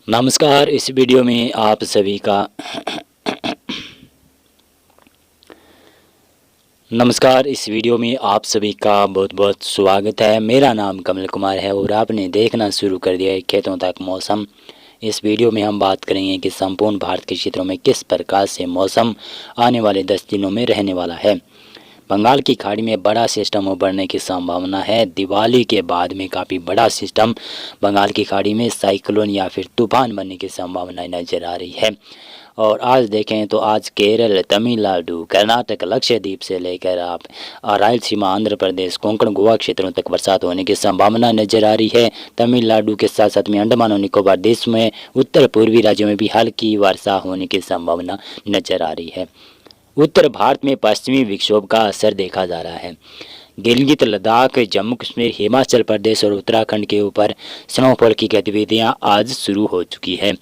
नमस्कार। इस वीडियो में आप सभी का बहुत बहुत स्वागत है। मेरा नाम कमल कुमार है और आपने देखना शुरू कर दिया है खेतों तक मौसम। इस वीडियो में हम बात करेंगे कि संपूर्ण भारत के क्षेत्रों में किस प्रकार से मौसम आने वाले 10 दिनों में रहने वाला है। बंगाल की खाड़ी में बड़ा सिस्टम उभरने की संभावना है। दिवाली के बाद में काफ़ी बड़ा सिस्टम बंगाल की खाड़ी में साइक्लोन या फिर तूफान बनने की संभावना नज़र आ रही है। और आज देखें तो आज केरल, तमिलनाडु, कर्नाटक, लक्षद्वीप से लेकर आप रायलसीमा, आंध्र प्रदेश, कोंकण, गोवा क्षेत्रों तक बरसात होने की संभावना नज़र आ रही है। तमिलनाडु के साथ साथ में अंडमान और निकोबार देश में उत्तर पूर्वी राज्यों में भी हल्की वर्षा होने की संभावना नज़र आ रही है। उत्तर भारत में पश्चिमी विक्षोभ का असर देखा जा रहा है। गिलगित, लद्दाख, जम्मू कश्मीर, हिमाचल प्रदेश और उत्तराखंड के ऊपर स्नोफॉल की गतिविधियां आज शुरू हो चुकी है।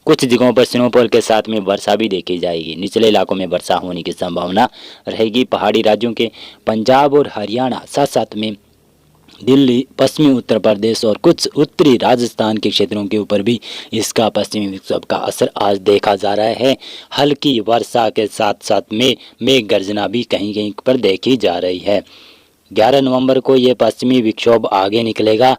कुछ जगहों पर स्नोफॉल के साथ में वर्षा भी देखी जाएगी। निचले इलाकों में वर्षा होने की संभावना रहेगी। पहाड़ी राज्यों के पंजाब और हरियाणा, साथ साथ में दिल्ली, पश्चिमी उत्तर प्रदेश और कुछ उत्तरी राजस्थान के क्षेत्रों के ऊपर भी इसका पश्चिमी विक्षोभ का असर आज देखा जा रहा है। हल्की वर्षा के साथ साथ में मेघ गर्जना भी कहीं कहीं पर देखी जा रही है। 11 नवंबर को ये पश्चिमी विक्षोभ आगे निकलेगा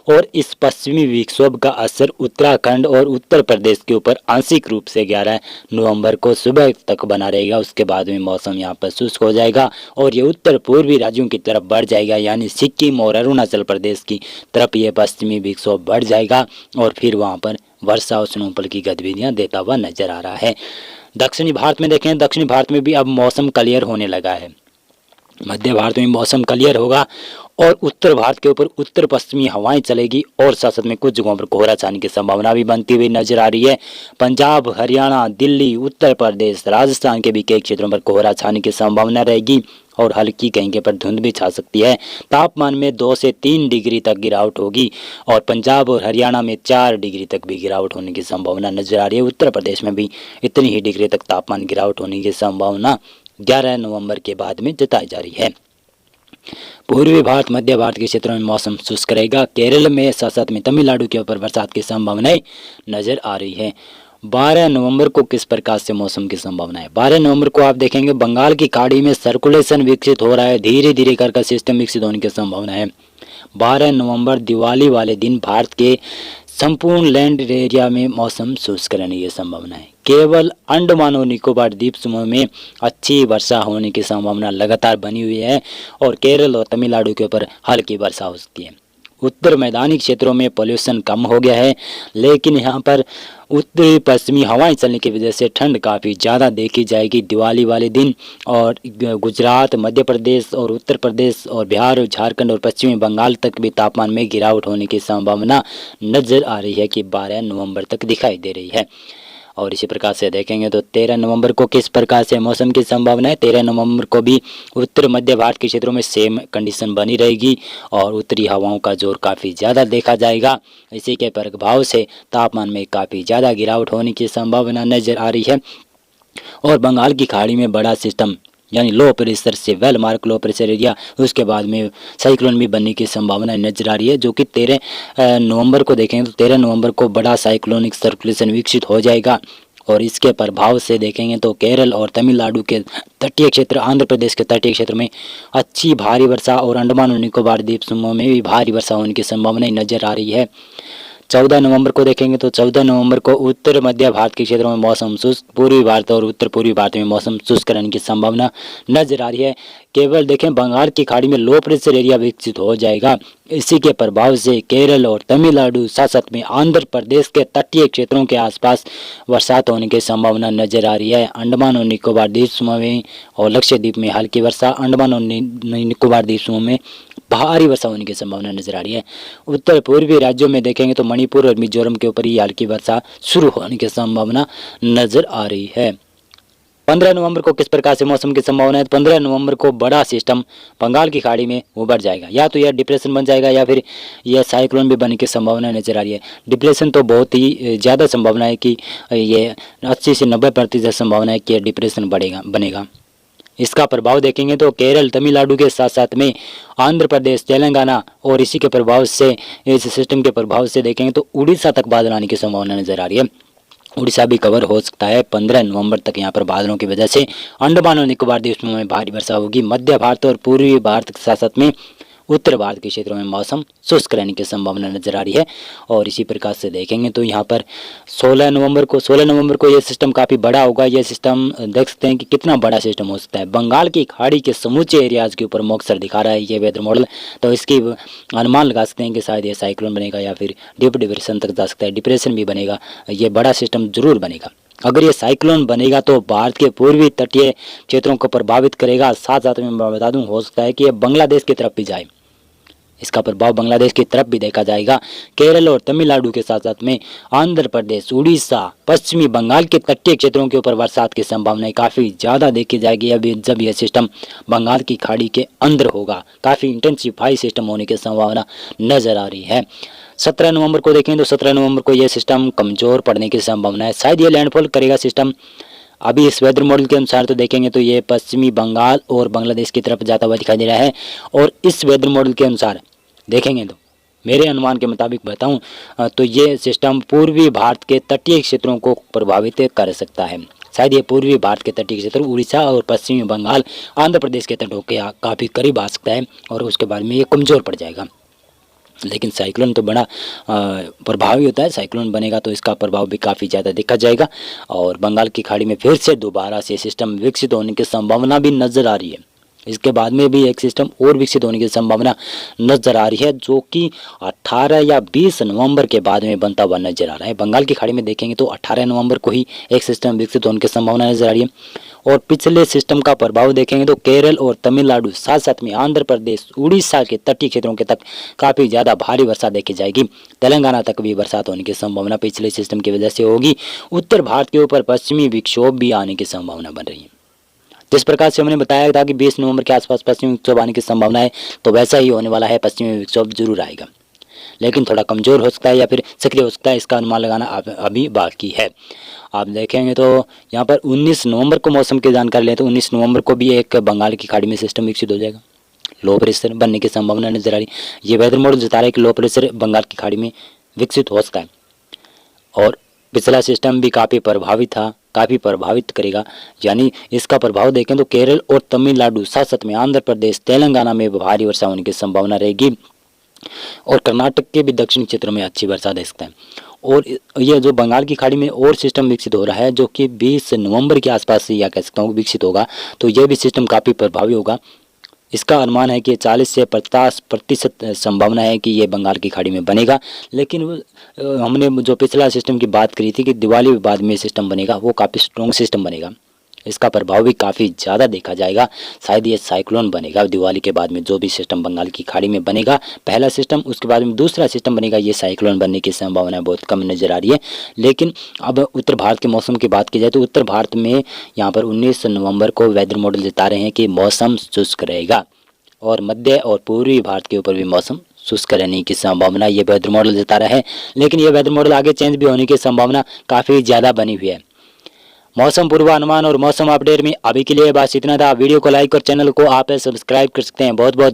और इस पश्चिमी विक्षोभ का असर उत्तराखंड और उत्तर प्रदेश के ऊपर आंशिक रूप से 11 नवंबर को सुबह तक बना रहेगा। उसके बाद में मौसम यहाँ पर शुष्क हो जाएगा और ये उत्तर पूर्वी राज्यों की तरफ बढ़ जाएगा, यानी सिक्किम और अरुणाचल प्रदेश की तरफ ये पश्चिमी विक्षोभ बढ़ जाएगा और फिर वहाँ पर वर्षा और स्नोफॉल की गतिविधियाँ देता हुआ नजर आ रहा है। दक्षिणी भारत में देखें, दक्षिणी भारत में भी अब मौसम क्लियर होने लगा है। मध्य भारत में मौसम क्लियर होगा और उत्तर भारत के ऊपर उत्तर पश्चिमी हवाएं चलेगी और साथ साथ में कुछ जगहों पर कोहरा छाने की संभावना भी बनती हुई नजर आ रही है। पंजाब, हरियाणा, दिल्ली, उत्तर प्रदेश, राजस्थान के भी कई क्षेत्रों पर कोहरा छाने की संभावना रहेगी और हल्की कहीं पर धुंध भी छा सकती है। तापमान में 2 से 3 डिग्री तक गिरावट होगी और पंजाब और हरियाणा में 4 डिग्री तक भी गिरावट होने की संभावना नजर आ रही है। उत्तर प्रदेश में भी इतनी ही डिग्री तक तापमान गिरावट होने की संभावना 11 नवंबर के बाद में जताई जा रही है। पूर्वी भारत, मध्य भारत के क्षेत्रों में मौसम शुष्क रहेगा। केरल में साथ साथ में तमिलनाडु के ऊपर बरसात की संभावनाएं नजर आ रही है। 12 नवंबर को किस प्रकार से मौसम की संभावना है? 12 नवंबर को आप देखेंगे बंगाल की खाड़ी में सर्कुलेशन विकसित हो रहा है। धीरे धीरे कर सिस्टम विकसित होने की संभावना है। 12 नवंबर दिवाली वाले दिन भारत के संपूर्ण लैंड एरिया में मौसम शुष्क रहने की संभावना है। केवल अंडमान और निकोबार द्वीप समूह में अच्छी वर्षा होने की संभावना लगातार बनी हुई है और केरल और तमिलनाडु के ऊपर हल्की वर्षा हो सकती है। उत्तर मैदानी क्षेत्रों में पोल्यूशन कम हो गया है, लेकिन यहाँ पर उत्तरी पश्चिमी हवाएं चलने की वजह से ठंड काफ़ी ज़्यादा देखी जाएगी दिवाली वाले दिन। और गुजरात, मध्य प्रदेश और उत्तर प्रदेश और बिहार और झारखंड और पश्चिमी बंगाल तक भी तापमान में गिरावट होने की संभावना नज़र आ रही है कि 12 नवंबर तक दिखाई दे रही है। और इसी प्रकार से देखेंगे तो 13 नवंबर को किस प्रकार से मौसम की संभावना है? 13 नवंबर को भी उत्तर मध्य भारत के क्षेत्रों में सेम कंडीशन बनी रहेगी और उत्तरी हवाओं का जोर काफ़ी ज़्यादा देखा जाएगा। इसी के प्रभाव से तापमान में काफ़ी ज़्यादा गिरावट होने की संभावना नज़र आ रही है और बंगाल की खाड़ी में बड़ा सिस्टम यानी लो प्रेशर से well mark low pressure area, उसके बाद में साइक्लोन भी बनने की संभावना नजर आ रही है, जो कि 13 नवंबर को देखेंगे तो 13 नवंबर को बड़ा साइक्लोनिक सर्कुलेशन विकसित हो जाएगा और इसके प्रभाव से देखेंगे तो केरल और तमिलनाडु के तटीय क्षेत्र, आंध्र प्रदेश के तटीय क्षेत्र में अच्छी भारी वर्षा और अंडमान और निकोबार द्वीप समूह में भी भारी वर्षा होने की संभावना नजर आ रही है। 14 नवंबर को देखेंगे तो 14 नवंबर को उत्तर मध्य भारत के क्षेत्रों में मौसम शुष्क, पूर्वी भारत और उत्तर पूर्वी भारत में मौसम शुष्क रहने की संभावना नजर आ रही है। केवल देखें बंगाल की खाड़ी में लो प्रेशर एरिया विकसित हो जाएगा। इसी के प्रभाव से केरल और तमिलनाडु, साथ साथ में आंध्र प्रदेश के तटीय क्षेत्रों के आसपास बरसात होने की संभावना नजर आ रही है। अंडमान और निकोबार द्वीप समूह में और लक्षद्वीप में हल्की वर्षा, अंडमान और निकोबार द्वीप समूह में भारी वर्षा होने की संभावना नजर आ रही है। उत्तर पूर्वी राज्यों में देखेंगे तो मणिपुर और मिजोरम के ऊपर ही हल्की वर्षा शुरू होने की संभावना नजर आ रही है। 15 नवंबर को किस प्रकार से मौसम की संभावना है? 15 नवंबर को बड़ा सिस्टम बंगाल की खाड़ी में उभर जाएगा, या तो यह डिप्रेशन बन जाएगा या फिर यह साइक्लोन भी बनने की संभावना नजर आ रही है। डिप्रेशन तो बहुत ही ज़्यादा संभावना है कि ये 80 से 90% संभावना है कि डिप्रेशन बनेगा। इसका प्रभाव देखेंगे तो केरल, तमिलनाडु के साथ साथ में आंध्र प्रदेश, तेलंगाना और इसी के प्रभाव से, इस सिस्टम के प्रभाव से देखेंगे तो उड़ीसा तक बादल आने की संभावना नजर आ रही है। उड़ीसा भी कवर हो सकता है 15 नवंबर तक। यहाँ पर बादलों की वजह से अंडमान और निकोबार द्वीपों में भारी वर्षा होगी। मध्य भारत और पूर्वी भारत के साथ साथ में उत्तर भारत के क्षेत्रों में मौसम शुष्क रहने की संभावना नजर आ रही है। और इसी प्रकार से देखेंगे तो यहाँ पर 16 नवंबर को यह सिस्टम काफ़ी बड़ा होगा। यह सिस्टम देख सकते हैं कि कितना बड़ा सिस्टम हो सकता है। बंगाल की खाड़ी के समूचे एरियाज के ऊपर मॉक्सर दिखा रहा है ये वेदर मॉडल। तो इसकी अनुमान लगा सकते हैं कि शायद ये साइक्लोन बनेगा या फिर डीप डिप्रेशन तक जा सकता है, डिप्रेशन भी बनेगा। ये बड़ा सिस्टम जरूर बनेगा। अगर ये साइक्लोन बनेगा तो भारत के पूर्वी तटीय क्षेत्रों को प्रभावित करेगा। साथ साथ में मैं बता दूं, हो सकता है कि ये बांग्लादेश की तरफ भी जाए। इसका प्रभाव बांग्लादेश की तरफ भी देखा जाएगा। केरल और तमिलनाडु के साथ साथ में आंध्र प्रदेश, उड़ीसा, पश्चिमी बंगाल के तटीय क्षेत्रों के ऊपर बरसात की संभावनाएं काफ़ी ज़्यादा देखी जाएगी। अभी जब यह सिस्टम बंगाल की खाड़ी के अंदर होगा, काफ़ी इंटेंसिफाई सिस्टम होने की संभावना नजर आ रही है। 17 नवंबर को देखें तो 17 नवंबर को यह सिस्टम कमज़ोर पड़ने की संभावना है। शायद ये लैंडफॉल करेगा सिस्टम। अभी इस वेदर मॉडल के अनुसार तो देखेंगे तो ये पश्चिमी बंगाल और बांग्लादेश की तरफ जाता हुआ दिखाई दे रहा है। और इस वेदर मॉडल के अनुसार देखेंगे तो मेरे अनुमान के मुताबिक बताऊं तो ये सिस्टम पूर्वी भारत के तटीय क्षेत्रों को प्रभावित कर सकता है। शायद ये पूर्वी भारत के तटीय क्षेत्र उड़ीसा और पश्चिमी बंगाल, आंध्र प्रदेश के तटों के काफ़ी करीब आ सकता है और उसके बाद में ये कमज़ोर पड़ जाएगा। लेकिन साइक्लोन तो बड़ा प्रभावी होता है। साइक्लोन बनेगा तो इसका प्रभाव भी काफ़ी ज़्यादा देखा जाएगा और बंगाल की खाड़ी में फिर से दोबारा से सिस्टम विकसित होने की संभावना भी नज़र आ रही है। इसके बाद में भी एक सिस्टम और विकसित होने की संभावना नजर आ रही है, जो कि 18 या 20 नवंबर के बाद में बनता हुआ नजर आ रहा है। बंगाल की खाड़ी में देखेंगे तो 18 नवंबर को ही एक सिस्टम विकसित होने की संभावना नजर आ रही है। और पिछले सिस्टम का प्रभाव देखेंगे तो केरल और तमिलनाडु, साथ साथ में आंध्र प्रदेश, उड़ीसा के तटीय क्षेत्रों के तक काफ़ी ज़्यादा भारी वर्षा देखी जाएगी। तेलंगाना तक भी बरसात होने की संभावना पिछले सिस्टम की वजह से होगी। उत्तर भारत के ऊपर पश्चिमी विक्षोभ भी आने की संभावना बन रही है। जिस प्रकार से हमने बताया था कि 20 नवंबर के आसपास पश्चिमी विक्षोभ आने की संभावना है, तो वैसा ही होने वाला है। पश्चिमी विक्षोभ जरूर आएगा, लेकिन थोड़ा कमज़ोर हो सकता है या फिर सक्रिय हो सकता है। इसका अनुमान लगाना अभी बाकी है। आप देखेंगे तो यहाँ पर 19 नवंबर को मौसम की जानकारी लें तो 19 नवंबर को भी एक बंगाल की खाड़ी में सिस्टम विकसित हो जाएगा। लो प्रेशर बनने की संभावना नजर आ रही है। ये वेदर मॉडल जता रहा है कि लो प्रेशर बंगाल की खाड़ी में विकसित हो सकता है। और पिछला सिस्टम भी काफ़ी प्रभावित था, काफ़ी प्रभावित करेगा। यानी इसका प्रभाव देखें तो केरल और तमिलनाडु, साथ साथ में आंध्र प्रदेश, तेलंगाना में भारी वर्षा होने की संभावना रहेगी। और कर्नाटक के भी दक्षिणी क्षेत्रों में अच्छी वर्षा दे सकता है। और यह जो बंगाल की खाड़ी में और सिस्टम विकसित हो रहा है, जो कि 20 नवंबर के आसपास से या कह सकता हूँ विकसित होगा, तो यह भी सिस्टम काफ़ी प्रभावी होगा। इसका अनुमान है कि 40 से 50% संभावना है कि ये बंगाल की खाड़ी में बनेगा। लेकिन हमने जो पिछला सिस्टम की बात करी थी कि दिवाली के बाद में सिस्टम बनेगा, वो काफ़ी स्ट्रॉन्ग सिस्टम बनेगा। इसका प्रभाव भी काफ़ी ज़्यादा देखा जाएगा। शायद ये साइक्लोन बनेगा दिवाली के बाद में। जो भी सिस्टम बंगाल की खाड़ी में बनेगा, पहला सिस्टम, उसके बाद में दूसरा सिस्टम बनेगा, ये साइक्लोन बनने की संभावना बहुत कम नज़र आ रही है। लेकिन अब उत्तर भारत के मौसम की बात की जाए तो उत्तर भारत में यहाँ पर 19 नवंबर को वेदर मॉडल जता रहे हैं कि मौसम शुष्क रहेगा। और मध्य और पूर्वी भारत के ऊपर भी मौसम शुष्क रहने की संभावना ये वेदर मॉडल जता रहा है। लेकिन ये वेदर मॉडल आगे चेंज भी होने की संभावना काफ़ी ज़्यादा बनी हुई है। मौसम पूर्वानुमान और मौसम अपडेट में अभी के लिए बस इतना था। वीडियो को लाइक और चैनल को आप सब्सक्राइब कर सकते हैं। बहुत बहुत